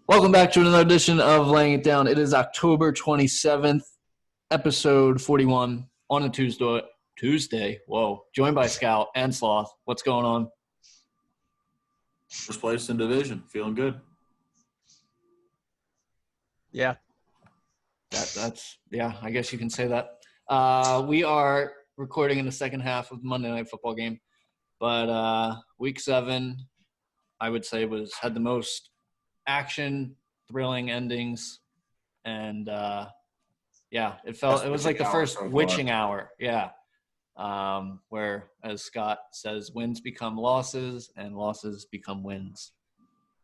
Welcome back to another edition of Laying It Down. It is October 27th, episode 41 on a Tuesday. Whoa. Joined by Scout and Sloth. What's going on? First place in division. Feeling good. Yeah. I guess you can say that. We are recording in the second half of the Monday Night Football game. But week 7, I would say, had the most action, thrilling endings, and it was like the first witching hour, where, as Scott says, wins become losses and losses become wins.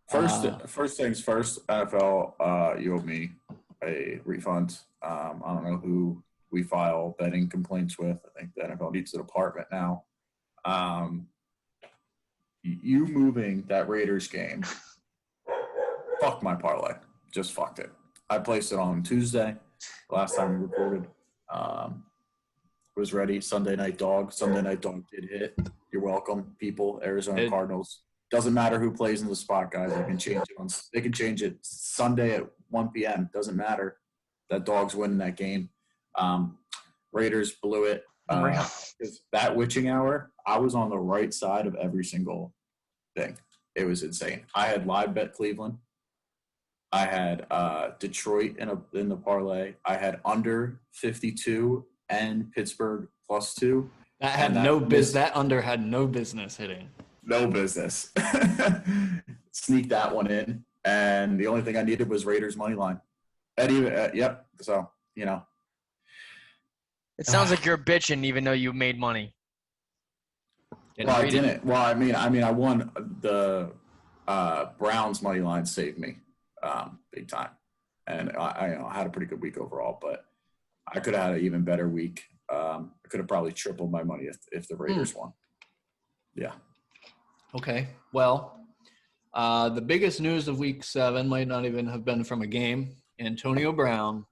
First things first, NFL, you owe me a refund. I don't know who we file betting complaints with. I think the NFL needs a department now. You moving that Raiders game, fuck my parlay. Just fucked it. I placed it on Tuesday, last time we recorded. Was ready. Sunday Night Dog. Sunday Night Dog did hit. You're welcome, people. Arizona Cardinals. Doesn't matter who plays in the spot, guys. They can change it Sunday at 1 p.m. Doesn't matter. That Dog's winning that game. Raiders blew it. That witching hour, I was on the right side of every single thing. It was insane. I had live bet Cleveland. I had Detroit in the parlay. I had under 52 and Pittsburgh +2. That under had no business hitting. No business. Sneak that one in, and the only thing I needed was Raiders money line. Yep. So it sounds like you're bitching, even though you made money. Well, I didn't. Well, I mean, I won the Browns money line saved me big time, and I had a pretty good week overall. But I could have had an even better week. I could have probably tripled my money if the Raiders won. Yeah. Okay. Well, the biggest news of week 7 might not even have been from a game. Antonio Brown,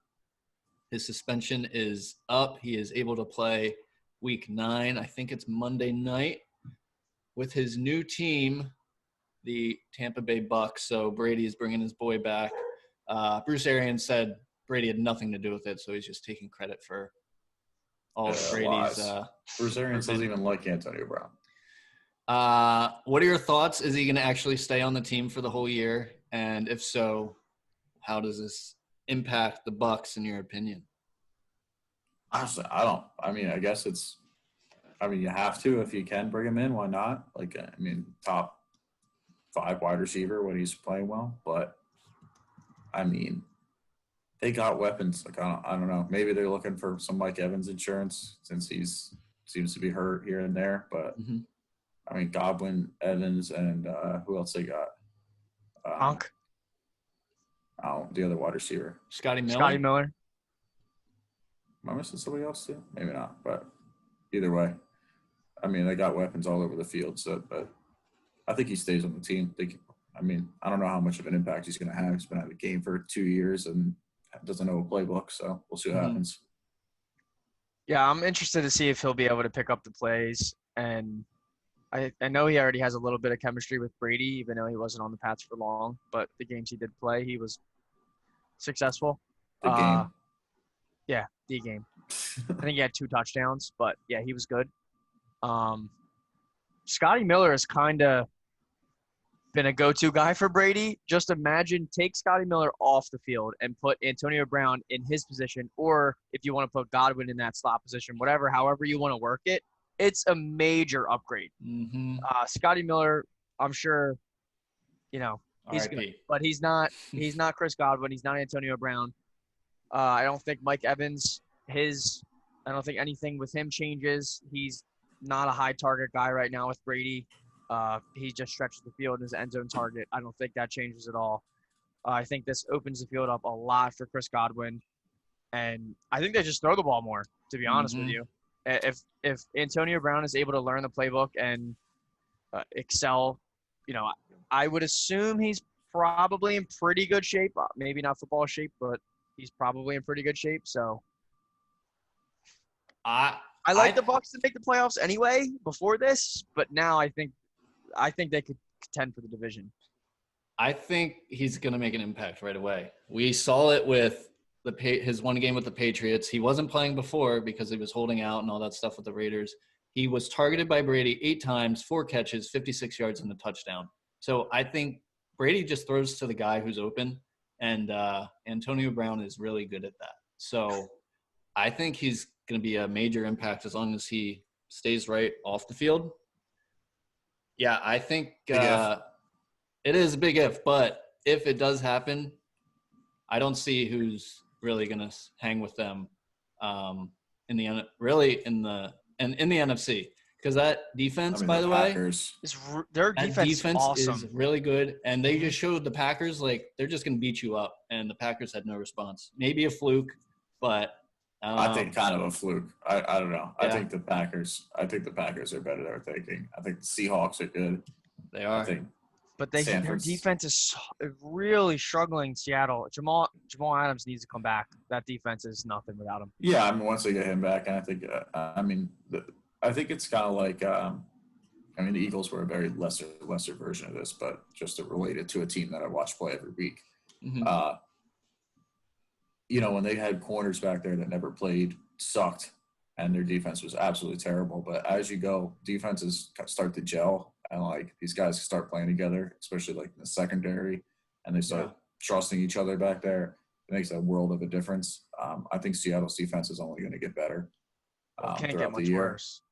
his suspension is up. He is able to play week 9. I think it's Monday night with his new team, the Tampa Bay Bucks. So Brady is bringing his boy back. Bruce Arians said Brady had nothing to do with it, so he's just taking credit for all of Brady's. Bruce Arians doesn't even like Antonio Brown. What are your thoughts? Is he going to actually stay on the team for the whole year? And if so, how does this impact the Bucks in your opinion? Honestly, I don't. I mean, I guess you have to if you can bring him in. Why not? Top 5 wide receiver when he's playing well. But I mean, they got weapons. I don't know. Maybe they're looking for some Mike Evans insurance since he's seems to be hurt here and there. But I mean, Godwin, Evans, and who else they got? Honk. The other wide receiver. Scotty Miller. Am I missing somebody else too? Maybe not. But either way, I mean, they got weapons all over the field. So, but I think he stays on the team. I don't know how much of an impact he's going to have. He's been out of the game for 2 years and doesn't know a playbook. So we'll see what happens. Yeah, I'm interested to see if he'll be able to pick up the plays. And I know he already has a little bit of chemistry with Brady, even though he wasn't on the Pats for long. But the games he did play, he was successful. The game. Yeah, the game. I think he had 2 touchdowns, but yeah, he was good. Scotty Miller has kind of been a go-to guy for Brady. Just imagine, take Scotty Miller off the field and put Antonio Brown in his position, or if you want to put Godwin in that slot position, however you want to work it. It's a major upgrade. Scotty Miller, I'm sure, he's good, but he's not Chris Godwin. He's not Antonio Brown. I don't think Mike Evans, I don't think anything with him changes. He's not a high target guy right now with Brady. He just stretches the field in his end zone target. I don't think that changes at all. I think this opens the field up a lot for Chris Godwin. And I think they just throw the ball more, to be honest with you. If Antonio Brown is able to learn the playbook and excel, I would assume he's probably in pretty good shape. Maybe not football shape, but he's probably in pretty good shape. So I like the Bucs to make the playoffs anyway before this, but now I think they could contend for the division. I think he's going to make an impact right away. We saw it with his one game with the Patriots. He wasn't playing before because he was holding out and all that stuff with the Raiders. He was targeted by Brady 8 times, 4 catches, 56 yards, and a touchdown. So I think Brady just throws to the guy who's open, and Antonio Brown is really good at that. So I think he's going to be a major impact as long as he stays right off the field. Yeah, I think it is a big if, but if it does happen, I don't see who's really going to hang with them in the NFC, because that defense, by the way, Packers. Their that defense defense is awesome. is really good, and they just showed the Packers like they're just going to beat you up, and the Packers had no response. Maybe a fluke, but I think kind of a fluke. I don't know. Yeah. I think the Packers are better than we're thinking. I think the Seahawks are good. they are. I think But their defense is really struggling. Seattle. Jamal Adams needs to come back. That defense is nothing without him. Yeah, I mean, once they get him back, and I think, I think it's kind of like, the Eagles were a very lesser version of this, but just to relate it to a team that I watch play every week. Mhm. When they had corners back there that never played, sucked, and their defense was absolutely terrible. But as you go, defenses start to gel, and like these guys start playing together, especially like in the secondary, and they start trusting each other back there. It makes a world of a difference. I think Seattle's defense is only going to get better Can't throughout get much the year. worse.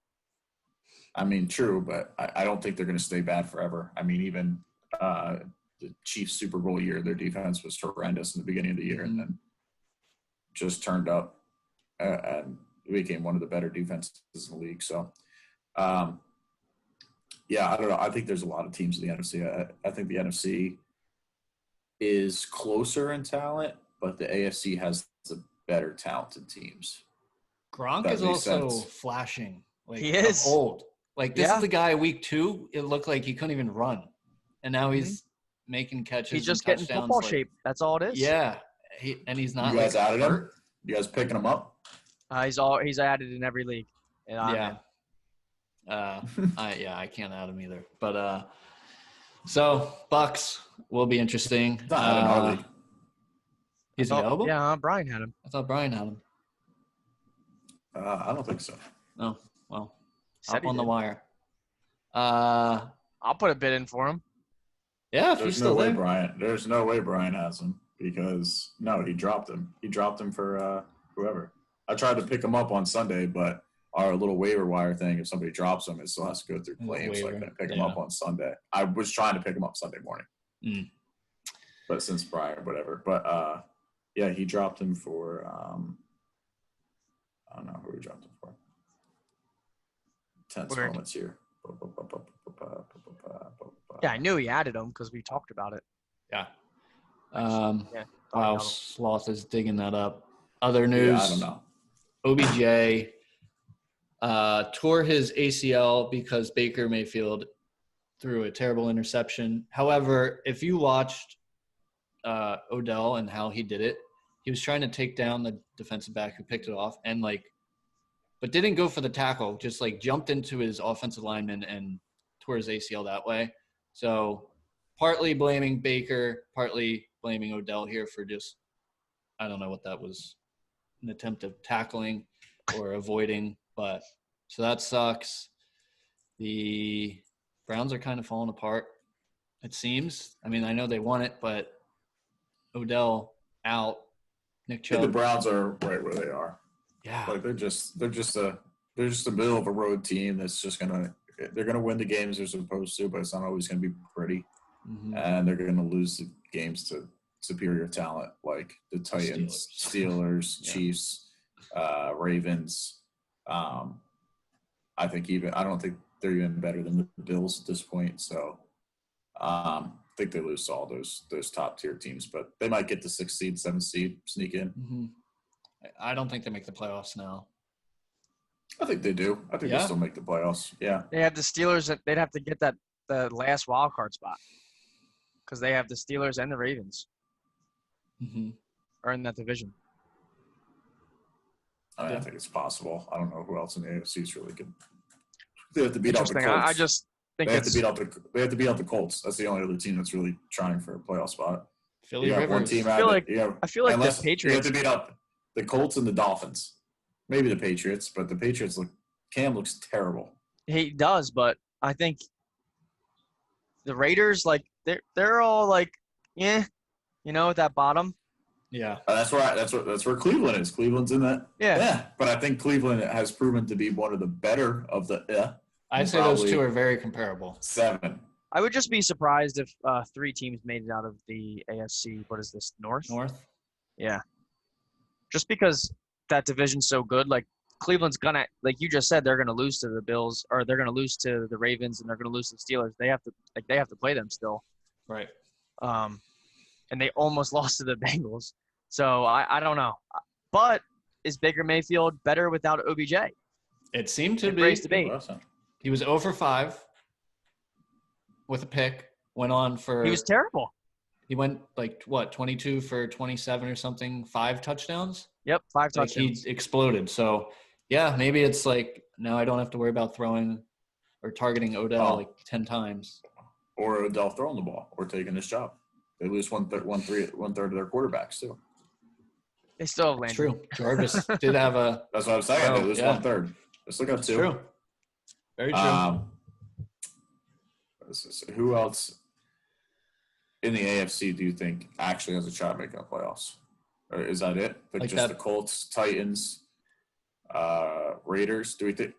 I mean, true, but I don't think they're going to stay bad forever. I mean, even the Chiefs Super Bowl year, their defense was horrendous in the beginning of the year, and then just turned up and became one of the better defenses in the league. So, I don't know. I think there's a lot of teams in the NFC. I think the NFC is closer in talent, but the AFC has the better talented teams. Gronk That is makes also sense. flashing. Like, He is. old. Like, this Yeah. is the guy week 2. It looked like he couldn't even run, and now he's making catches. He's just and getting touchdowns, football like, shape. That's all it is. Yeah, he's not. You guys like, added him? hurt. You guys picking him up? He's added in every league. And I'm in. I can't add him either. But so Bucks will be interesting. Not in our league. He's Oh, available. yeah, Brian had him. I thought Brian had him. I don't think so. Oh well, Said up he on the did. wire. I'll put a bid in for him. Yeah, if he's There's still no way there. There's no way Brian has him because he dropped him. He dropped him for whoever. I tried to pick him up on Sunday, but our little waiver wire thing, if somebody drops him, it still has to go through claims. So I couldn't pick him up on Sunday. I was trying to pick him up Sunday morning, but since Brian, whatever. But he dropped him for. I don't know who he dropped him for. Tense Weird. moments here. Yeah, I knew he added him because we talked about it. Yeah. Thought he Wow, had him. Sloth is digging that up. Other news. Yeah, I don't know. OBJ tore his ACL because Baker Mayfield threw a terrible interception. However, if you watched Odell and how he did it, he was trying to take down the defensive back who picked it off and but didn't go for the tackle, just jumped into his offensive lineman and tore his ACL that way. So partly blaming Baker, partly blaming Odell here for just, I don't know what that was, an attempt of tackling or avoiding, but so that sucks. The Browns are kind of falling apart, it seems. I mean, I know they won it, but Odell out, Nick The Chubb. Browns are right where they are. Yeah. Like they're just a middle of a road team that's just they're gonna win the games they're supposed to, but it's not always gonna be pretty, and they're gonna lose the games to superior talent like the Titans, Steelers, Yeah. Chiefs, Ravens. I don't think they're even better than the Bills at this point. So I think they lose to all those top tier teams, but they might get the 6th seed, 7th seed, sneak in. I don't think they make the playoffs now. I think they do. I think they still make the playoffs. Yeah. They have the Steelers. They'd have to get the last wild card spot because they have the Steelers and the Ravens are in that division. I think it's possible. I don't know who else in the AFC is really good. They have to beat out the Interesting. Colts. think They have to it's beat out the Colts. That's the only other team that's really trying for a playoff spot. Philly You have one Rivers. team I out feel of like it. Yeah, I feel like the unless you have Patriots. to beat out the Colts and the Dolphins. Maybe the Patriots, but the Patriots Cam looks terrible. He does, but I think the Raiders, like they're all like, yeah, at that bottom. Yeah. That's where Cleveland is. Cleveland's in that. Yeah. Yeah, but I think Cleveland has proven to be one of the better of the I'd say those Probably two are very comparable. 7. I would just be surprised if 3 teams made it out of the AFC. What is this? North? North. Yeah. Just because that division's so good, like Cleveland's gonna, like you just said, they're gonna lose to the Bills, or they're gonna lose to the Ravens, and they're gonna lose to the Steelers. They have to play them still. Right. And they almost lost to the Bengals. So I don't know. But is Baker Mayfield better without OBJ? It seemed to It be. raised debate. He was 0 for 5 with a pick. Went on for. He was terrible. He went 22 for 27 or something, 5 touchdowns. Yep, 5 Like touchdowns. he exploded. So, yeah, maybe it's like now I don't have to worry about throwing or targeting Odell 10 times. Or Odell throwing the ball or taking his job. They lose one third of their quarterbacks too. They still have It's Landry. true. Jarvis did have a. That's what I'm saying. They lose yeah. 1/3. Let's look at It's 2. true. Very true. Who else in the AFC do you think actually has a shot at making the playoffs? Or is that it? Like just that- the Colts, Titans, Raiders? Do we think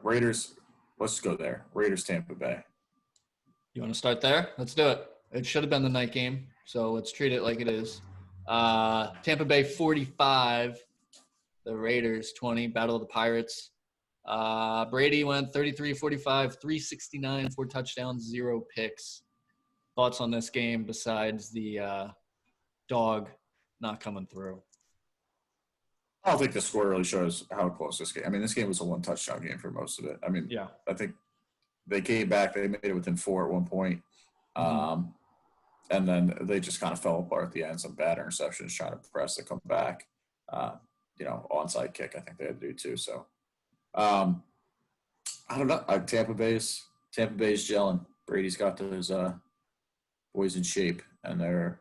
Raiders? Let's go there. Raiders, Tampa Bay. You want to start there? Let's do it. It should have been the night game, so let's treat it like it is. Tampa Bay 45, the Raiders 20, Battle of the Pirates. Brady went 33-45, 369, 4 touchdowns, 0 picks. Thoughts on this game besides the dog not coming through? I don't think the score really shows how close this game. I mean, this game was a 1-touchdown game for most of it. I mean, Yeah. I think they came back. They made it within 4 at one point. And then they just kind of fell apart at the end. Some bad interceptions trying to press to come back. Onside kick I think they had to do too. So I don't know. Tampa Bay's gelling. Brady's got those boys in shape, and they're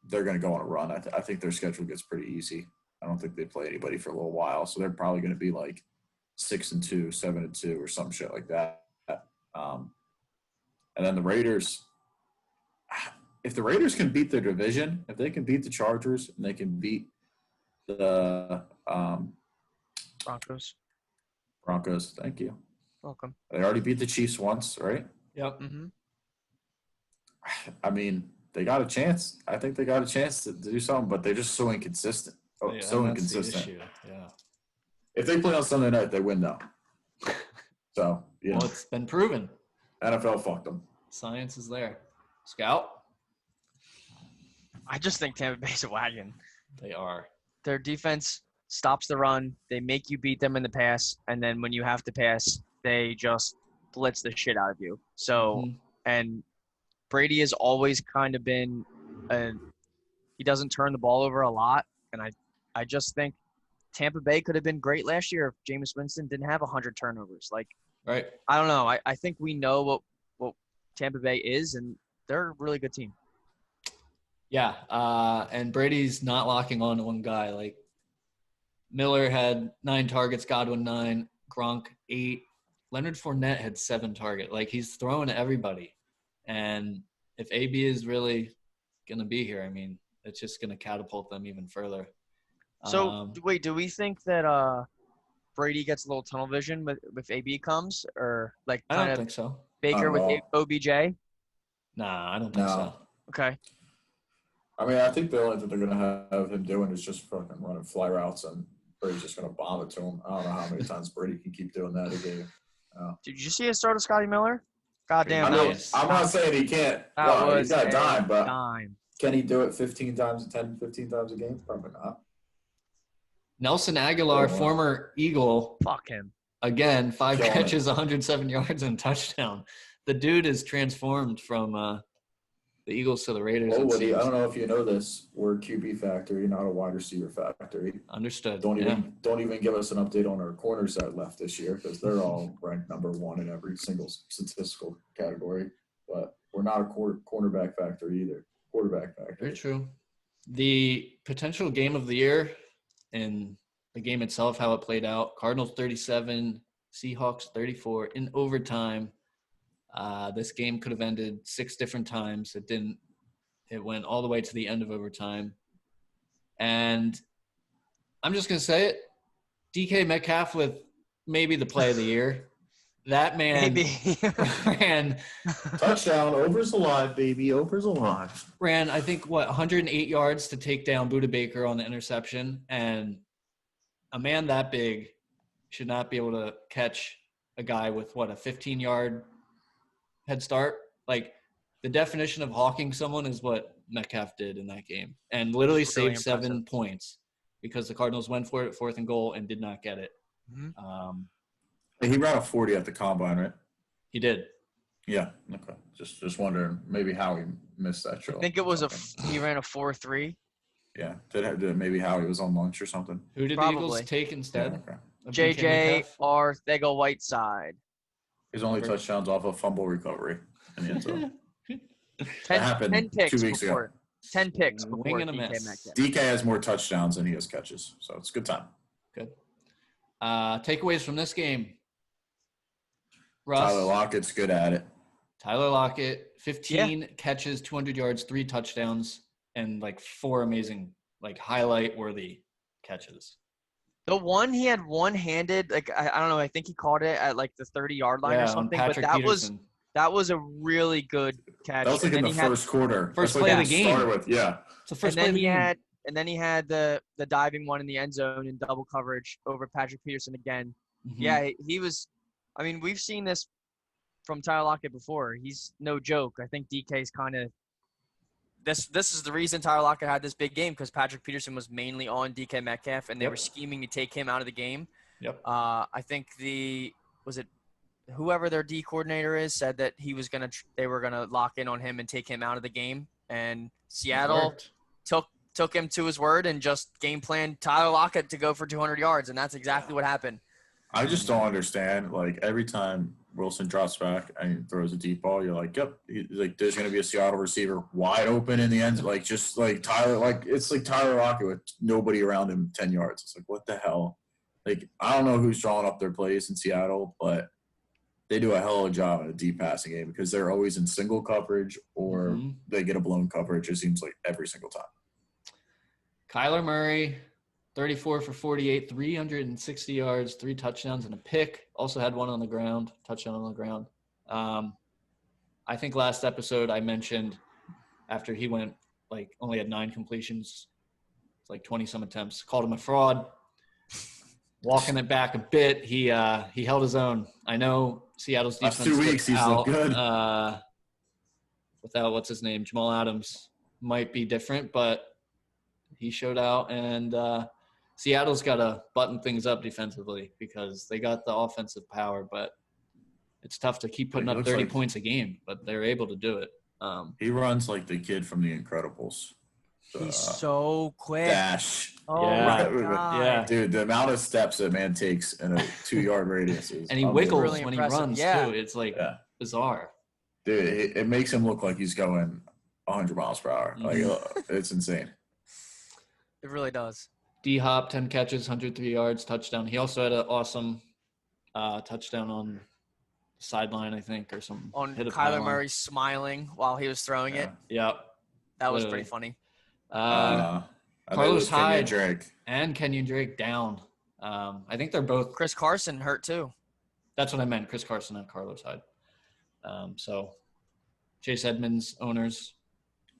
going to go on a run. I think their schedule gets pretty easy. I don't think they play anybody for a little while, so they're probably going to be like 6-2, 7-2, or some shit like that. And then the Raiders. If the Raiders can beat their division, if they can beat the Chargers and they can beat the Broncos, thank you. Welcome. They already beat the Chiefs once, right? Yep. Mm-hmm. I mean, they got a chance. I think they got a chance to do something, but they're just so inconsistent. Yeah, So that's the inconsistent. issue. Yeah. If they play on Sunday night, they win though. So, Well, it's been proven. NFL fucked them. Science is there. Scout? I just think Tampa Bay's a wagon. They are. Their defense stops the run. They make you beat them in the pass, and then when you have to pass, they just blitz the shit out of you. So, Mhm. and Brady has always kind of been he doesn't turn the ball over a lot, and I just think Tampa Bay could have been great last year if Jameis Winston didn't have 100 turnovers. Like, Right. I don't know. I think we know what Tampa Bay is, and they're a really good team. Yeah. And Brady's not locking on to one guy. Like Miller had 9 targets, Godwin 9, Gronk 8. Leonard Fournette had 7 targets. Like he's throwing to everybody. And if AB is really going to be here, I mean, it's just going to catapult them even further. So, wait, do we think that Brady gets a little tunnel vision with AB comes, or like I kind don't of think so. Baker with No. OBJ? Nah, I don't think so. Okay. I mean, I think the only thing they're going to have him doing is just fucking running fly routes, and Brady's just going to bomb it to him. I don't know how many times Brady can keep doing that a game. Did you see a start of Scotty Miller? Goddamn, I that mean, was I'm not saying he can't. that Well, was he's got a dime, but dime. can he do it 15 times a game? Probably not. Nelson Aguilar, Oh, wow. former Eagle, Fuck him. again, 5 Killing it. catches, 107 yards, and touchdown. The dude is transformed from the Eagles to the Raiders. Oh, it Woody, I seems. don't know if you know this. We're a QB factory, not a wide receiver factory. Understood. Don't Yeah. even give us an update on our corners that left this year because they're all ranked number 1 in every single statistical category. But we're not a cornerback factory either. Quarterback factory. Very true. The potential game of the year and the game itself, how it played out: Cardinals 37, Seahawks 34 in overtime. This game could have ended 6 different times. It didn't. It went all the way to the end of overtime. And I'm just going to say it. DK Metcalf with maybe the play of the year. That man Maybe. ran, Touchdown. Over's alive, baby. Over's alive. I think, 108 yards to take down Budda Baker on the interception. And a man that big should not be able to catch a guy with, a 15-yard head start. Like, the definition of hawking someone is what Metcalf did in that game, and literally It's really saved 7 impressive. points because the Cardinals went for it 4th and goal and did not get it. Mhm. He ran a 40 at the combine, right? He did. Yeah. Okay. Just wondering maybe how he missed that I drill. think it was he ran a 4.3. Yeah. Did maybe Howie was on lunch or something? Who did the Probably. Eagles take instead? Yeah, okay. of DK JJ Metcalf? Arthego Whiteside. His only touchdowns off of fumble recovery in the end zone. 10, happened 10 picks 2 weeks ago. before. 10 picks Wing before and a DK miss. Metcalf. DK has more touchdowns than he has catches, so it's a good time. Good. Takeaways from this game. Russ, Tyler Lockett's good at it. Tyler Lockett, 15 catches, 200 yards, 3 touchdowns, and 4 amazing, highlight-worthy catches. The one he had one-handed, I don't know, I think he caught it at the 30-yard line or on something. But Patrick that Peterson. was a really good catch. That was And in then the he had- first quarter. First That's play what of the he game. started with. Yeah. It's the first and play then of the he game. had and then he had the diving one in the end zone in double coverage over Patrick Peterson again. Mhm. Yeah, he was. I mean, we've seen this from Tyler Lockett before. He's no joke. I think DK's kind of. This is the reason Tyler Lockett had this big game because Patrick Peterson was mainly on DK Metcalf and they Yep. were scheming to take him out of the game. Yep. I think whoever their D coordinator is said that they were gonna lock in on him and take him out of the game, and Seattle Worked. took him to his word and just game planned Tyler Lockett to go for 200 yards, and that's exactly what happened. I just don't understand. Every time Wilson drops back and throws a deep ball, you're like, yep. There's going to be a Seattle receiver wide open in the end. Tyler, it's like Tyler Lockett with nobody around him 10 yards. It's like, what the hell? I don't know who's drawing up their plays in Seattle, but they do a hell of a job in a deep passing game because they're always in single coverage or Mhm. they get a blown coverage. It seems like every single time. Kyler Murray, 34 for 48, 360 yards, 3 touchdowns, and a pick. Also had one on the ground, touchdown on the ground. I think last episode I mentioned after he went, only had 9 completions, it's 20-some attempts, called him a fraud. Walking it back a bit, he held his own. I know Seattle's Last defense 2 weeks, looked he's out, looked good. without what's his name, Jamal Adams might be different, but he showed out, and Seattle's got to button things up defensively because they got the offensive power, but it's tough to keep putting It up looks 30 like- points a game, but they're able to do it. He runs like the kid from The Incredibles. He's so quick. Dash. Oh Yeah. my Right. god. Yeah. Dude, the amount of steps that man takes in a 2-yard radius is And he unbelievable. wiggles Really when he impressive. runs, Yeah. too. It's Yeah. bizarre. Dude, it makes him look like he's going 100 miles per hour. Mhm. It's insane. It really does. D-Hop, 10 catches, 103 yards, touchdown. He also had an awesome touchdown on the sideline, I think, or something. On Hit a Kyler pylon. Murray smiling while he was throwing it. Yeah. Yep. That was Literally. pretty funny. I think it Carlos was Kenyon Hyde. Drake. And Kenyon Drake down. I think they're both Chris Carson hurt too. That's what I meant. Chris Carson and Carlos Hyde. So Chase Edmonds owners,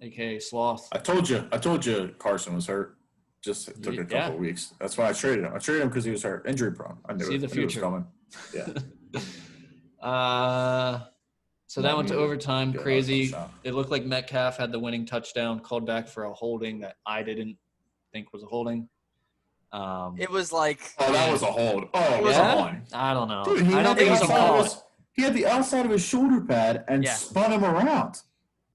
aka Sloth. I told you Carson was hurt. Just took a couple Yeah. of weeks. That's why I traded him. I traded him because he was hurt, injury prone. I knew See it. the I knew it was future. coming. Yeah. So that Not went to needed. overtime. Good Crazy. touchdown. It looked like Metcalf had the winning touchdown, called back for a holding that I didn't think was a holding. It was like Oh, that was a hold. Oh, It was yeah? a hold. I don't know. Dude, I don't think he's gonna call it. he had the outside of his shoulder pad and Yeah. spun him around.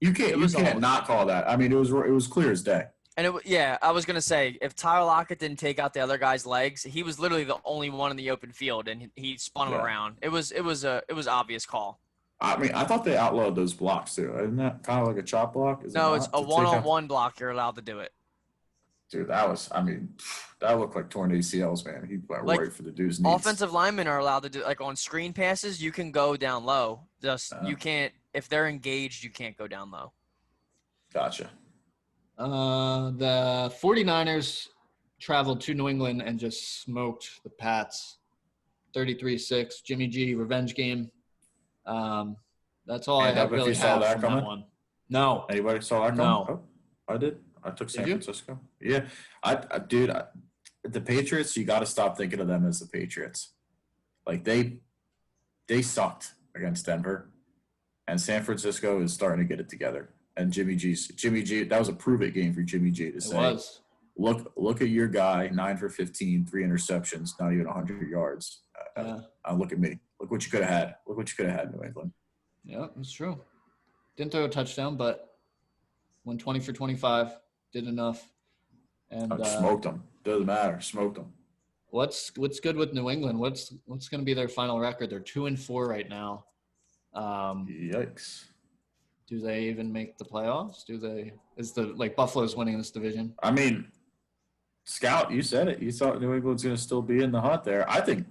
You It can't was not call that. I mean, it was clear as day. And I was gonna say if Tyler Lockett didn't take out the other guy's legs, he was literally the only one in the open field, and he spun him Yeah. around. It was obvious call. I mean, I thought they outlawed those blocks too. Isn't that kind of like a chop block? Is No, it it's not? a To take out- one-on-one block. You're allowed to do it. Dude, that looked like torn ACLs, man. He went Like, right for the dude's knees. Offensive linemen are allowed to do like on screen passes. You can go down low. Just you can't if they're engaged. You can't go down low. Gotcha. The 49ers traveled to New England and just smoked the Pats 33-6. Jimmy G, revenge game. That's all I And have if you really saw have that from coming? that one. No. Anybody saw that coming? No. Oh, I did. I took San Did you? Francisco. Yeah. The Patriots, you got to stop thinking of them as the Patriots. Like they sucked against Denver, and San Francisco is starting to get it together. And Jimmy G, that was a prove it game for Jimmy G to It say, was. look at your guy, 9 for 15, 3 interceptions, not even 100 yards. Yeah. Look at me. Look what you could have had. Look what you could have had in New England. Yeah, it's true. Didn't throw a touchdown, but went 20 for 25. Did enough. And Smoked them. Doesn't matter. Smoked them. what's good with New England? What's going to be their final record? They're 2-4 right now. Yikes. Do they even make the playoffs? Is Buffalo's winning this division? I mean, Scout, you said it. You thought New England's going to still be in the hunt there. I think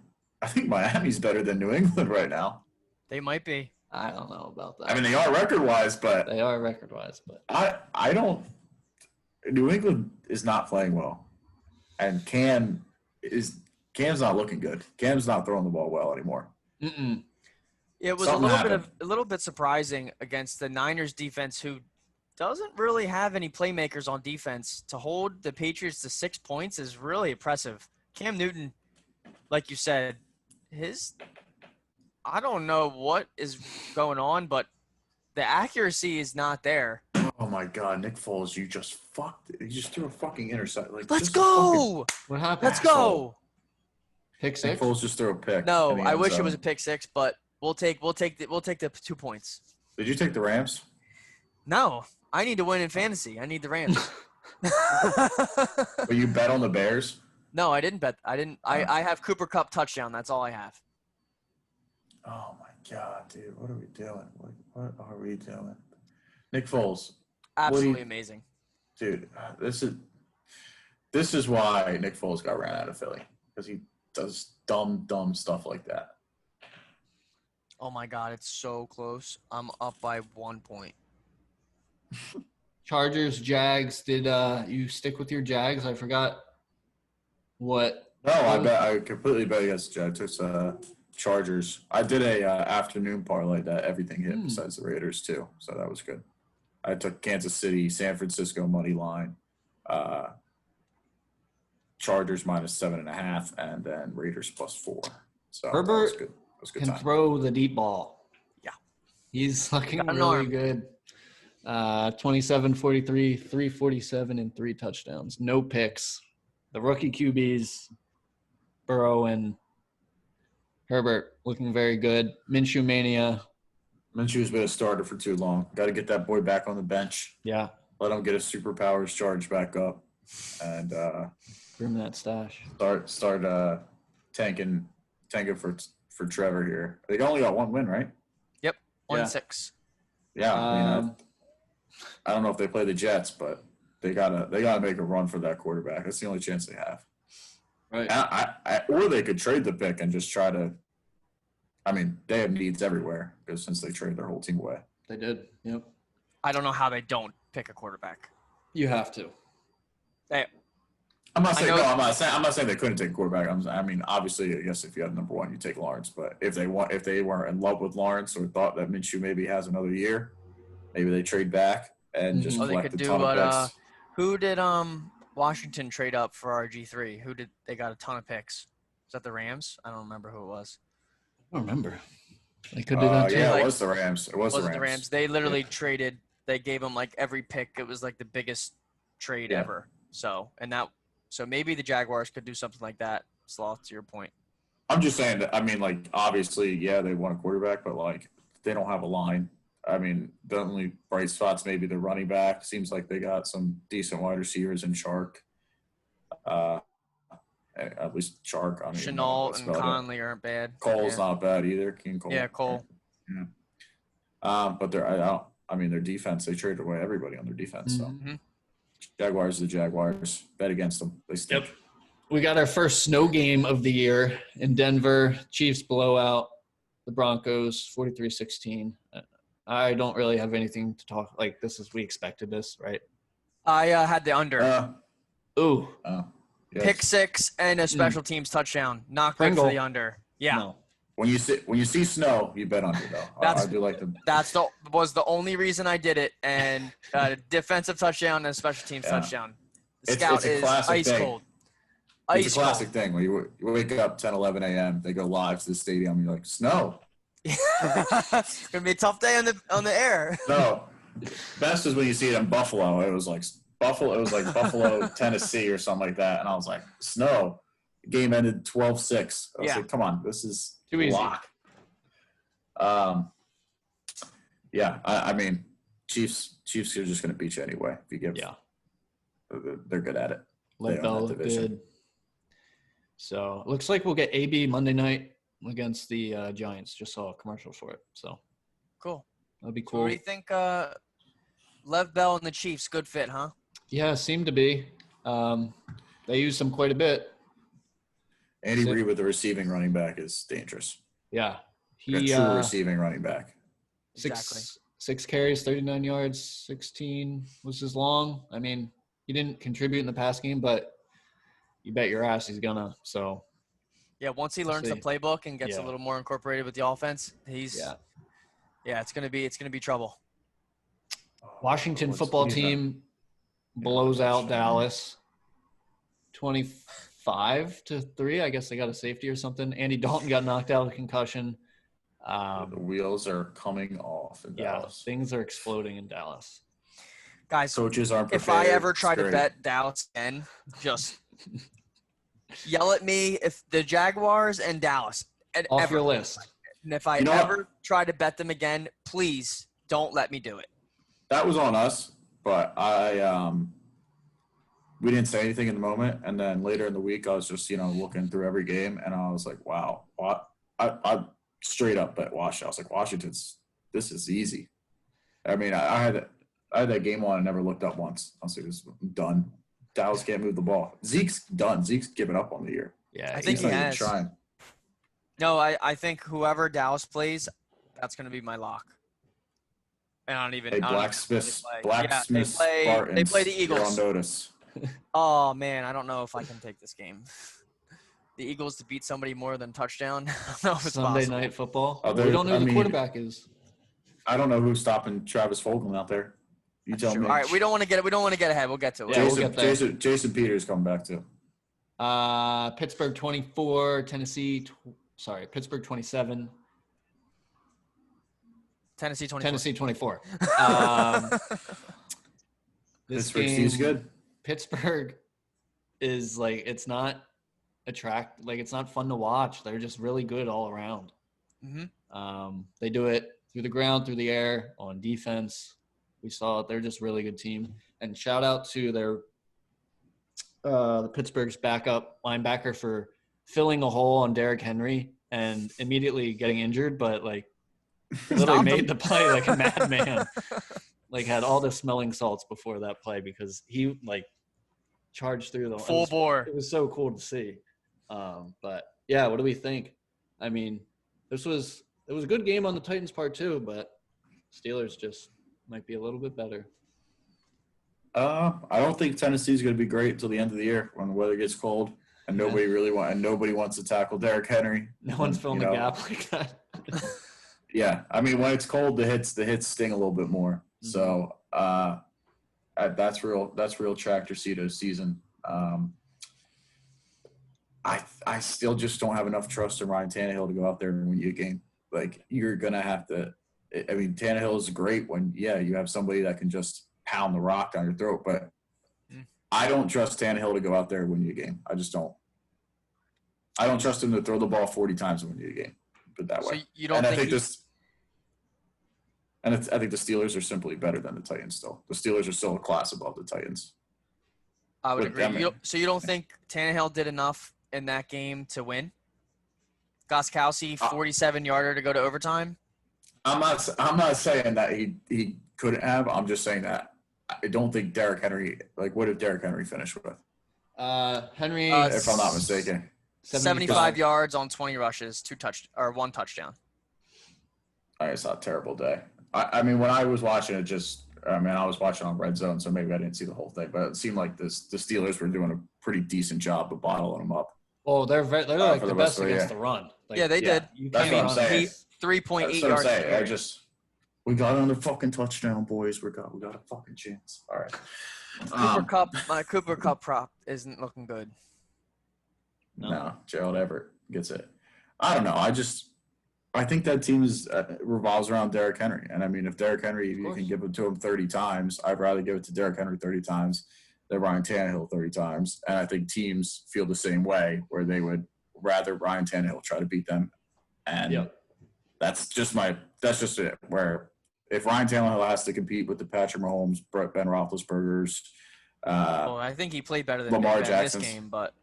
Miami's better than New England right now. They might be. I don't know about that. I mean, they are record-wise, but they are record-wise, but I don't. New England is not playing well, and Cam's not looking good. Cam's not throwing the ball well anymore. Mm-mm. It was Something a little bit surprising against the Niners defense, who doesn't really have any playmakers on defense. To hold the Patriots to 6 points is really impressive. Cam Newton, like you said, I don't know what is going on, but the accuracy is not there. Oh my God, Nick Foles, you just fucked it. You just threw a fucking intercept. Like, Let's just go. What happened? Let's go. Pick Nick six? Foles just threw a pick. No, in the I end wish it zone. was a pick six, but we'll take the 2 points. Did you take the Rams? No, I need to win in fantasy. I need the Rams. But you bet on the Bears? No, I didn't bet. I have Cooper Kupp touchdown. That's all I have. Oh my God, dude, what are we doing? What are we doing? Nick Foles, Absolutely amazing. dude, this is why Nick Foles got ran out of Philly, because he does dumb stuff like that. Oh my God, it's so close. I'm up by 1 point. Chargers, Jags. Did you stick with your Jags? I forgot what. No, I completely bet against the Jags. It's Chargers. I did a afternoon parlay that everything hit besides the Raiders too, so that was good. I took Kansas City, San Francisco money line, Chargers -7.5, and then Raiders +4. So Herbert that was good. That was a good can time. throw the deep ball. Yeah. He's looking Got an really arm. good. 27, 43, 347, and 3 touchdowns. No picks. The rookie QBs, Burrow and Herbert, looking very good. Minshew mania. Minshew's been a starter for too long. Got to get that boy back on the bench. Yeah, Let him get his superpowers charged back up, and groom that stash. start tanking for Trevor here. They only got one win, right? Yep, 1-6. Yeah, I mean, Um, I don't know if they play the Jets, but they gotta make a run for that quarterback. That's the only chance they have. right. Or they could trade the pick and just try to. I mean, they have needs everywhere because since they traded their whole team away. They did. Yep. I don't know how they don't pick a quarterback. You have to. Hey, I'm not saying I know- I'm not saying they couldn't take a quarterback. I mean, obviously, I guess if you have number one, you take Lawrence. But if they were in love with Lawrence or thought that Minshew maybe has another year, maybe they trade back and just Oh, they collect could a do ton what, of picks. who did Washington trade up for RG3? Who did they got a ton of picks? Is that the Rams? I don't remember who it was. I don't remember. They could do that too. Yeah, Like- it was the Rams. It was Was the it the Rams. Rams? They literally traded. They gave him like every pick. It was like the biggest trade Yeah. ever. So maybe the Jaguars could do something like that. Sloth, to your point. I'm just saying that. I mean, like, obviously, yeah, they want a quarterback, but like, they don't have a line. I mean, the only bright spots maybe the running back. Seems like they got some decent wide receivers in Shark. At least Shark. I don't even know Chenault what's and about it. Conley aren't bad. Cole's yeah. not bad either. King Cole. Yeah, Cole. Yeah. But their defense, they traded away everybody on their defense. So Mhm. Jaguars are the Jaguars. Bet against them. They stink. Yep. We got our first snow game of the year in Denver. Chiefs blowout the Broncos 43-16. I don't really have anything to talk. Like, we expected this, right? I had the under. Ooh. Yes. Pick 6 and a special teams touchdown. Not good for Pringle. the under. Yeah. No. When you see snow, you bet under though. I do like them. Was the only reason I did it, and defensive touchdown and a special teams touchdown. The It's Scout a is classic ice thing. cold. It's Ice a classic thing when you wake up 10, 11 a.m. They go live to the stadium. You're like, snow. It's gonna be a tough day on the air. No. Best is when you see it in Buffalo. It was like Buffalo, Tennessee or something like that. And I was like, snow. The game ended 12-6. I was like, come on, this is too easy. Lock. I mean, Chiefs are just going to beat you anyway. If you give, they're good at it. Lev Bell looked good. So it looks like we'll get AB Monday night against the Giants. Just saw a commercial for it. So cool. That'll be So cool. what do you think? Lev Bell and the Chiefs, good fit, huh? Yeah, seemed to be. They used him quite a bit. Andy Reid with the receiving running back is dangerous. Yeah. A true receiving running back. Exactly. Six carries, 39 yards, 16 was his long. I mean, he didn't contribute in the pass game, but you bet your ass he's gonna. So yeah, once he learns the playbook and gets a little more incorporated with the offense, it's gonna be trouble. Washington football team blows out Dallas 25-3. I guess they got a safety or something. Andy Dalton got knocked out with concussion. The wheels are coming off in Dallas. Things are exploding in Dallas. Guys, coaches aren't prepared. If I ever try to bet Dallas again, just yell at me. If the Jaguars and Dallas off your list. And if I ever try to bet them again, please don't let me do it. That was on us, but we didn't say anything in the moment. And then later in the week, I was just, looking through every game, and I was like, wow, I straight up bet Washington. I was like, this is easy. I mean, I had that game on and never looked up once. I was like, this is done. Dallas can't move the ball. Zeke's done. Zeke's given up on the year. Yeah, I think he's he not has. even trying. No, I think whoever Dallas plays, that's going to be my lock. And I don't even. Hey, Blacksmith Spartans. They play the Eagles. You're on notice. Oh man, I don't know if I can take this game. The Eagles to beat somebody more than touchdown. I don't know if it's Sunday possible. Night Football. We don't know who the quarterback is. I don't know who's stopping Travis Fulgham out there. You tell me. All right, we don't want to get ahead. We'll get to it. Yeah, we'll get there. Jason Peters coming back too. Pittsburgh 24, Pittsburgh 27. Tennessee 24. Tennessee 24. Pittsburgh seems good. Pittsburgh is it's not it's not fun to watch. They're just really good all around. Mm-hmm. They do it through the ground, through the air, on defense. We saw it. They're just a really good team. And shout out to the Pittsburgh's backup linebacker for filling a hole on Derrick Henry and immediately getting injured, but literally made the play like a madman. Had all the smelling salts before that play because he charged through the full bore. It was so cool to see. But yeah, what do we think? I mean, it was a good game on the Titans' part too, but Steelers just might be a little bit better. I don't think Tennessee's going to be great until the end of the year when the weather gets cold and nobody wants to tackle Derrick Henry. No one's filling the gap like that. Yeah, I mean when it's cold, the hits sting a little bit more. Mm-hmm. So that's real tractor season. I still just don't have enough trust in Ryan Tannehill to go out there and win you a game. You're gonna have to. I mean, Tannehill is great when you have somebody that can just pound the rock down your throat, but I don't trust Tannehill to go out there and win you a game. I just don't. I don't trust him to throw the ball 40 times and win you a game. Put it that way. So you don't think And I think the Steelers are simply better than the Titans still. The Steelers are still a class above the Titans. I would With agree. them- So you don't think Tannehill did enough in that game to win? Gostkowski, 47-yarder to go to overtime. I'm not saying that he couldn't have. I'm just saying that I don't think Derrick Henry, like, what did Derrick Henry finish with? Henry, If I'm not mistaken. 75 yards on 20 rushes, one touchdown. I saw a terrible day. I mean, when I was watching it, I was watching on Red Zone, so maybe I didn't see the whole thing, but it seemed like the Steelers were doing a pretty decent job of bottling them up. Oh, they're like for the the best rest of the against year. the run. Like, Yeah, they did. You That's can't what I'm run. saying. 3.8 That's what I'm yards. saying. We got on the fucking touchdown, boys. We got a fucking chance. All right. My Cooper Cup prop isn't looking good. No, Gerald Everett gets it. I don't know. I think that team revolves around Derrick Henry. And I mean, if Derrick Henry, you can give it to him 30 times, I'd rather give it to Derrick Henry 30 times than Ryan Tannehill 30 times. And I think teams feel the same way, where they would rather Ryan Tannehill try to beat them. And that's just it. Where if Ryan Tannehill has to compete with the Patrick Mahomes, Ben Roethlisberger's, I think he played better than Lamar Big Ben this Jackson's. game, but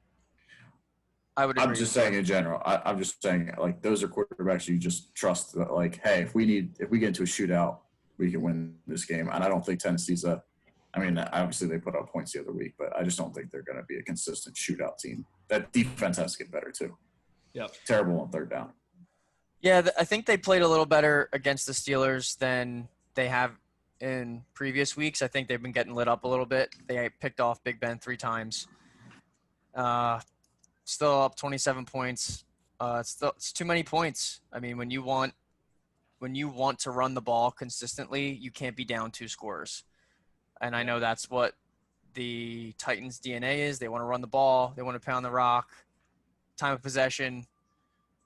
I would agree. I'm just saying in general. I'm just saying, like, those are quarterbacks you just trust that, like, hey, if we get into a shootout, we can win this game. And I don't think Tennessee's obviously they put up points the other week, but I just don't think they're going to be a consistent shootout team. That defense has to get better too. Yep. Terrible on third down. Yeah, I think they played a little better against the Steelers than they have in previous weeks. I think they've been getting lit up a little bit. They picked off Big Ben 3 times. Still up 27 points. It's too many points. I mean, when you want to run the ball consistently, you can't be down 2 scores. And I know that's what the Titans' DNA is. They want to run the ball. They want to pound the rock, time of possession,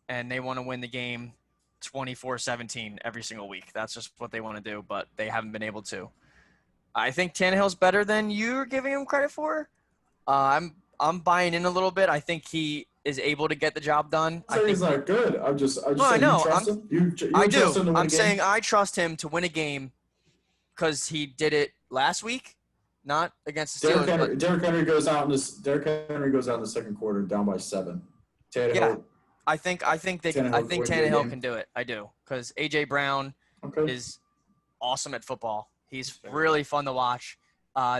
and they want to win the game 24-17 every single week. That's just what they want to do, but they haven't been able to. I think Tannehill's better than you're giving him credit for. I'm buying in a little bit. I think he is able to get the job done. I think he's not good. I'm just I saying, know. you trust him? You I trust do. him to win I'm a game? saying I trust him to win a game because he did it last week, not against the Steelers. Derrick Henry goes out in the second quarter down by 7. Tannehill, Yeah. I think Tannehill game. can do it. I do, because A.J. Brown is awesome at football. He's really fun to watch.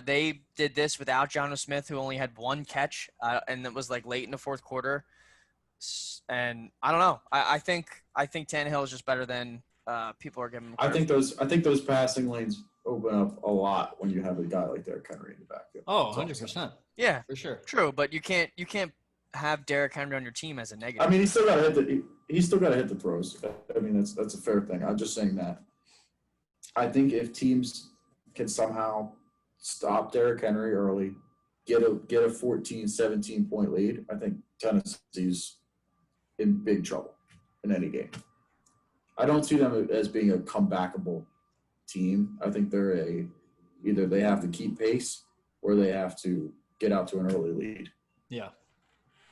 They did this without Jonnu Smith, who only had 1 catch, and it was like late in the fourth quarter. And I don't know. I think Tannehill is just better than people are giving him credit. I think those passing lanes open up a lot when you have a guy like Derrick Henry in the backfield. Oh, 100%. Yeah, For sure. true. But you can't have Derrick Henry on your team as a negative. I mean, he's still got to hit the throws. I mean, that's a fair thing. I'm just saying that. I think if teams can somehow stop Derrick Henry early, get a 14, 17 point lead, I think Tennessee's in big trouble in any game. I don't see them as being a comebackable team. I think they're either they have to keep pace or they have to get out to an early lead. Yeah.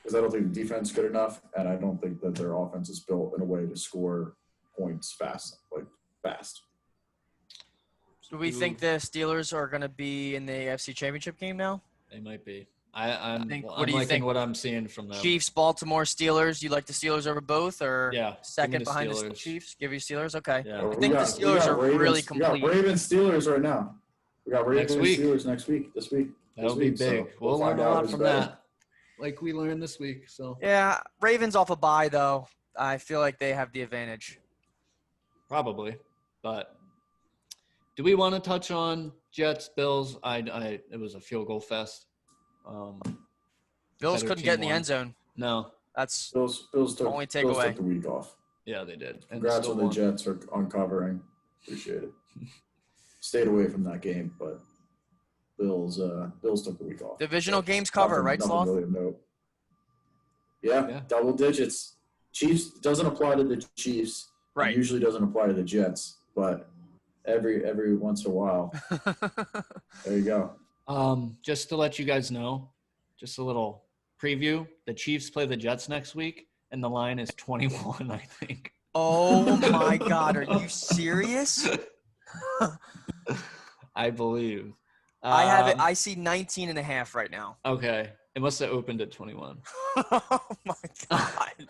Because I don't think the defense is good enough, and I don't think that their offense is built in a way to score points fast. Do we think the Steelers are going to be in the AFC Championship game now? They might be. I'm what do you liking think? what I'm seeing from them. Chiefs, Baltimore, Steelers. You like the Steelers over both, or Yeah. second the behind the Steelers. Chiefs? Give you Steelers, okay. Yeah. I think the Steelers are really complete. We got Ravens Steelers right now. We got Ravens Next week. Steelers next week. This week. That'll this be week, big. so We'll learn find a out lot who's from better. that, like we learned this week. So Yeah, Ravens off a bye though. I feel like they have the advantage. probably, but do we want to touch on Jets Bills? It was a field goal fest. Bills Better couldn't team get in the won. end zone. No. That's Bills took Only takeaway. Bills took the week off. Yeah, they did. And Congrats still on the won. Jets for uncovering. Appreciate it. Stayed away from that game, but Bills took the week off. divisional games cover, right, Nothing Sloth? really of note. Yeah, Yeah. double digits. Chiefs doesn't apply to the Chiefs. and Right. usually doesn't apply to the Jets, but every once in a while, there you go. Just to let you guys know, just a little preview. The Chiefs play the Jets next week, and the line is 21, I think. Oh my God, are you serious? I believe. I have it. Um, I see 19.5 right now. Okay. It must have opened at 21. Oh my god.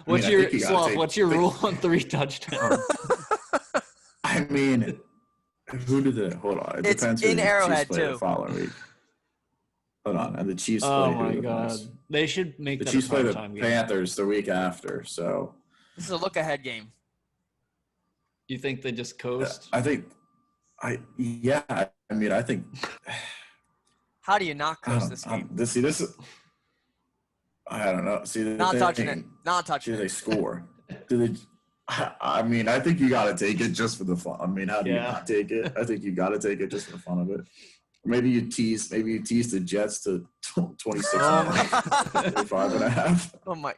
What's I your think you gotta Sloth, take- what's your rule on 3 touchdowns? I mean, who did the hold on? It It's depends who in the Arrowhead, Chiefs play too. the following week. Hold on, and the Chiefs Oh play my who the god. next- They should make The that Chiefs a play the primetime game. Panthers the week after, so This is a look ahead game. You think they just coast? I think I mean I think How do you not I coast don't- this game? this is I don't know. See, the Not thing, touching it. Not touching Do they it. score? Do they? I mean, I think you got to take it just for the fun. I mean, how do you Yeah. not take it? I think you got to take it just for the fun of it. Maybe you tease the Jets to 26 Oh and a half, 25.5. Oh my.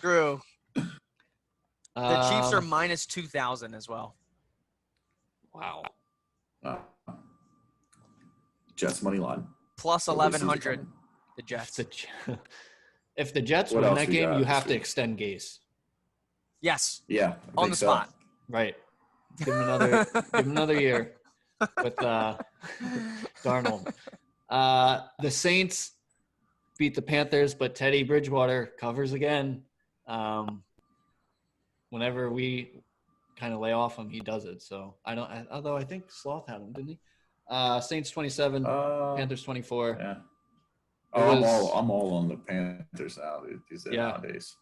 Drew. The Chiefs are minus 2,000 as well. Wow. Jets money line. Plus So they see it 1,100. coming. The If Jets. if the Jets What win else that we game, got you this have to week? extend Gase. Yes. Yeah, I On think the so. spot. Right. Give him another year with Darnold. The Saints beat the Panthers, but Teddy Bridgewater covers again. Whenever we kind of lay off him, he does it. So although I think Sloth had him, didn't he? Saints 27, Panthers 24. Yeah. It Oh, was- I'm all on the Panthers now these days Yeah. nowadays.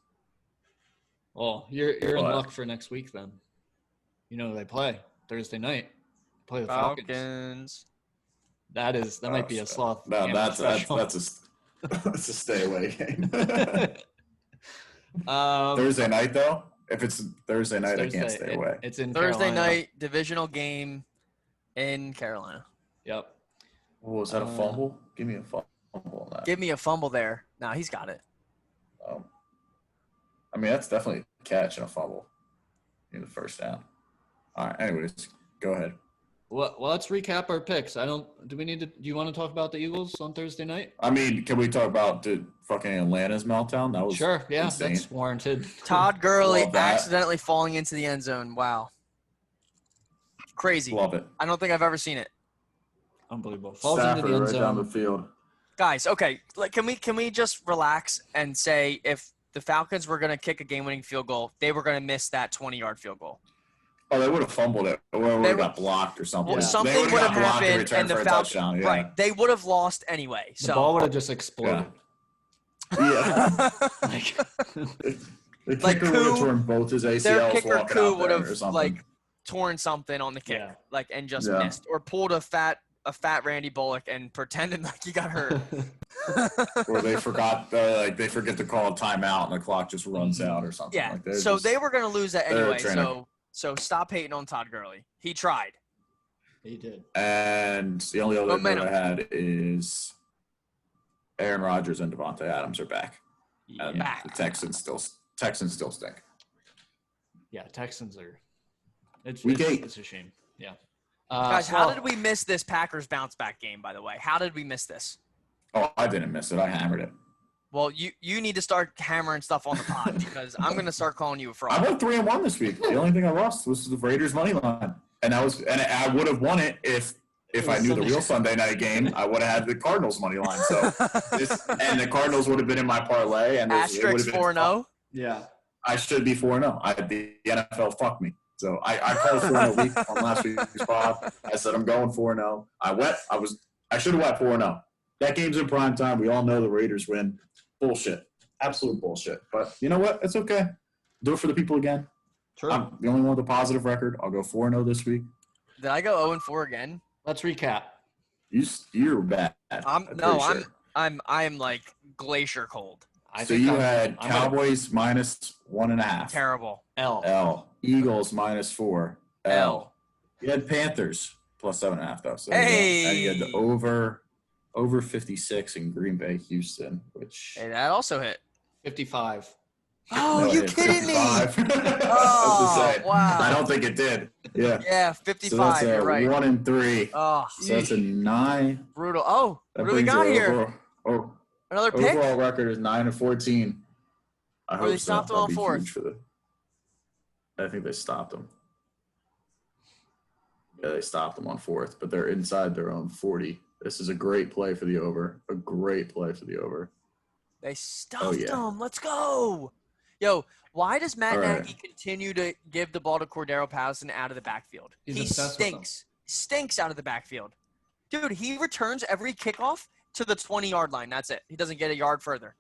Well, you're in What? luck for next week then. You know they play Thursday night. Play the Falcons. Falcons. That might be a Sloth. No, Hammer that's special. that's a stay away game. Thursday night though. If it's Thursday night, I can't stay away. It's in Thursday Carolina. night divisional game in Carolina. Yep. Oh, was that a fumble? Give me a fumble on that. Give me a fumble there. No, he's got it. I mean, that's definitely a catch and a fumble in the first down. All right. Anyways, go ahead. Well, let's recap our picks. Do you want to talk about the Eagles on Thursday night? I mean, can we talk about the fucking Atlanta's meltdown? That was Sure. Yeah, insane. that's warranted. Todd Gurley Love that. accidentally falling into the end zone. Wow. Crazy. Love it. I don't think I've ever seen it. Unbelievable. Falls Stafford into the end right down the zone. field. Guys, okay, like can we just relax and say if the Falcons were going to kick a game-winning field goal, they were going to miss that 20-yard field goal. Oh, they would have fumbled it, or They would would- have got blocked or something. Well, Yeah. something They would've would have got blocked happened, returned and the for a Falcons, touchdown, yeah. right? They would have lost anyway. The So ball would have just exploded. Yeah. Like, The Like kicker would have Koo- torn both his ACLs their kicker walking Koo out would there or have something. like torn something on the kick, Yeah. like and just Yeah. missed, or pulled a fat Randy Bullock and pretended like he got hurt. or they forgot, they forget to call a timeout and the clock just runs out or something. Yeah. Like they're So just- they were going to lose that they're anyway. training. So stop hating on Todd Gurley. He tried. he did. And the only other note Momentum. I had is Aaron Rodgers and Devontae Adams are back. And Back. the Texans still stink. Yeah, Texans are. It's Week 8. It's a shame. Yeah. Guys, how Sloth, did we miss this Packers bounce back game, by the way? How did we miss this? Oh, I didn't miss it. I hammered it. Well, you need to start hammering stuff on the pod because I'm going to start calling you a I fraud. went 3-1 this week. The only thing I lost was the Raiders money line, and I would have won it if I knew the real Sunday night game. I would have had the Cardinals money line. So and the Cardinals would have been in my parlay, and it would Asterisk have been 4-0. Yeah. I should be 4-0. The NFL fucked me. So I called 4-0 week on last week's pod. I said I'm going 4-0. I should have went 4-0. That game's in prime time. We all know the Raiders win. Bullshit. Absolute bullshit. But you know what? It's okay. Do it for the people again. True. I'm the only one with a positive record. I'll go 4-0 this week. Did I go 0-4 again? Let's recap. You're bad. I'm pretty no, sure. I'm like glacier cold. I So think you I'm- had I'm Cowboys minus 1.5. Terrible. L. L. Eagles minus 4. L. You had Panthers plus 7.5 though. So Hey! and you had the over 56 in Green Bay, Houston, which Hey, that also hit. 55. Oh, no, you it hit kidding me? 55. Oh, I was gonna say, wow. I don't think it did. Yeah. Yeah, So 55. that's You're a right. 1-3. Oh, So that's a 9. brutal. Oh, That what do we brings got our here? Another pick? Overall record is 9-14. I Or hope they stopped so. them on That'd be fourth. huge for I think they stopped them. Yeah, they stopped them on 4th, but they're inside their own 40. This is a great play for the over. A great play for the over. They stuffed yeah. him. Let's go. Yo, why does Matt All right. Nagy continue to give the ball to Cordero Patterson out of the backfield? He's He obsessed with stinks. Stinks out of the backfield. Dude, he returns every kickoff to the 20-yard line. That's it. He doesn't get a yard further.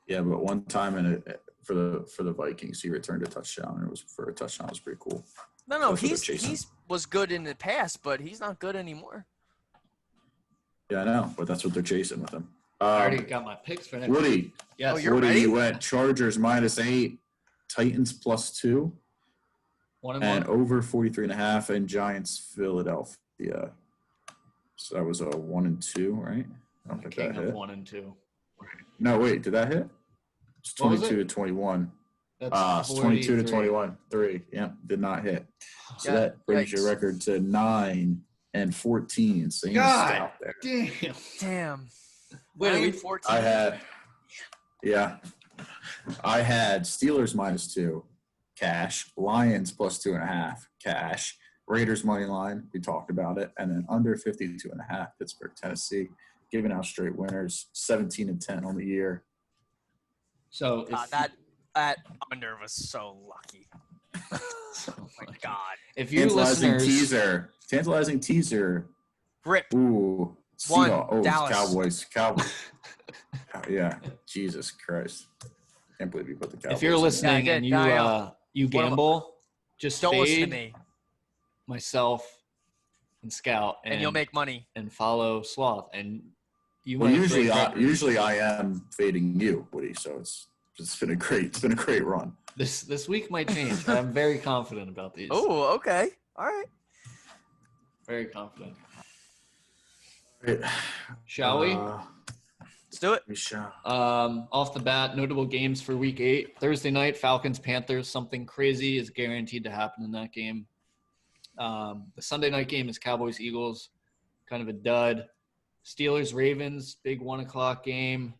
Yeah, but one time for the Vikings, he returned a touchdown, and it was for a touchdown. It was pretty cool. No, That's what they're he's chasing. was good in the past, but he's not good anymore. Yeah, I know, but that's what they're chasing with him. I already got my picks for next week. Woody. Yes. Oh, you're Woody, ready? you went Chargers -8, Titans +2, 1 and and 1. over 43.5, and Giants Philadelphia. So that was a 1 and 2, right? I don't think King that of hit. 1 and 2. No, wait, did that hit? It's What was 22 it? to 21. That's It's 22 to 43. 21. 3. Yep, did not hit. So Yeah, that brings your yikes. record to 9 and 14. So you God. stop there. Damn. Damn. Wait, we 9-14. I had Steelers -2, cash. Lions +2.5, cash. Raiders money line, we talked about it, and then under 52.5, Pittsburgh, Tennessee, giving out straight winners, 17 and 10 on the year. So if, That under was so lucky. Oh my God. if you listeners, Tantalizing teaser. Rip. Ooh, One, Seahawks. Oh, Dallas. Cowboys. Yeah, Jesus Christ. Can't believe you put the Cowboys. if you're in. listening Yeah, and you What am I- gamble, just Don't listen to fade me, myself and Scout and you'll make money. and follow Sloth, and you Well, might usually I am fading you, Woody. So it's been a great run. this week might change. I'm very confident about these. Oh, okay. All right. Very confident. Right. Shall we? Let's do it. We shall. Off the bat, notable games for week 8. Thursday night, Falcons-Panthers. Something crazy is guaranteed to happen in that game. The Sunday night game is Cowboys-Eagles. Kind of a dud. Steelers-Ravens, big 1 o'clock game.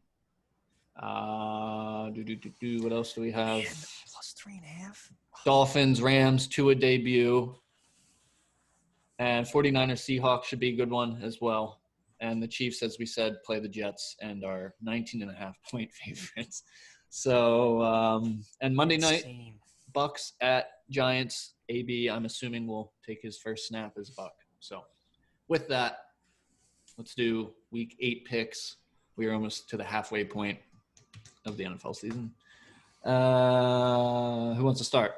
What else do we have? Man, +3.5. Dolphins-Rams, Tua debut. And 49ers-Seahawks should be a good one as well. And the Chiefs, as we said, play the Jets and are 19.5-point favorites. So, and Monday night, Insane. Bucks at Giants. AB, I'm assuming, will take his first snap as Buck. So, with that, let's do week 8 picks. We are almost to the halfway point of the NFL season. Who wants to start?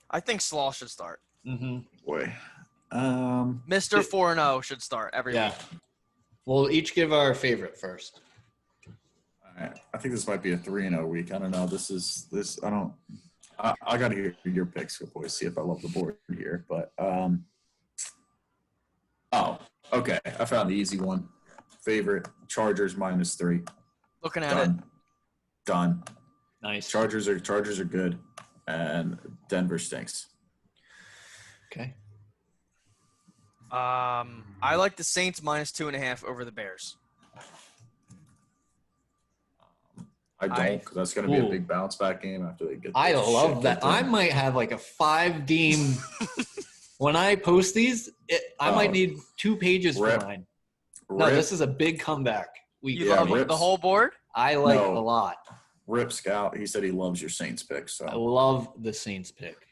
I think Slaw should start. Mm-hmm. Boy. Mr. 4-0 should start every Yeah. week. We'll each give our favorite first. All right. I think this might be a 3-0 week. I don't know. I got to hear your picks, boys. See if I love the board here. But okay. I found the easy one. Favorite Chargers -3. Looking at it. Done. Nice. Chargers are good, and Denver stinks. Okay. I like the Saints -2.5 over the Bears. I don't, because that's going to be a big bounce back game after they get. I their love shit that. kicked in. I might have like a 5-game. When I post these, I might need 2 pages for Rip. mine. No, this is a big comeback week. You Yeah, love Rips. the whole board? I like No. a lot. Rip Scout. He said he loves your Saints pick. I So love the Saints pick.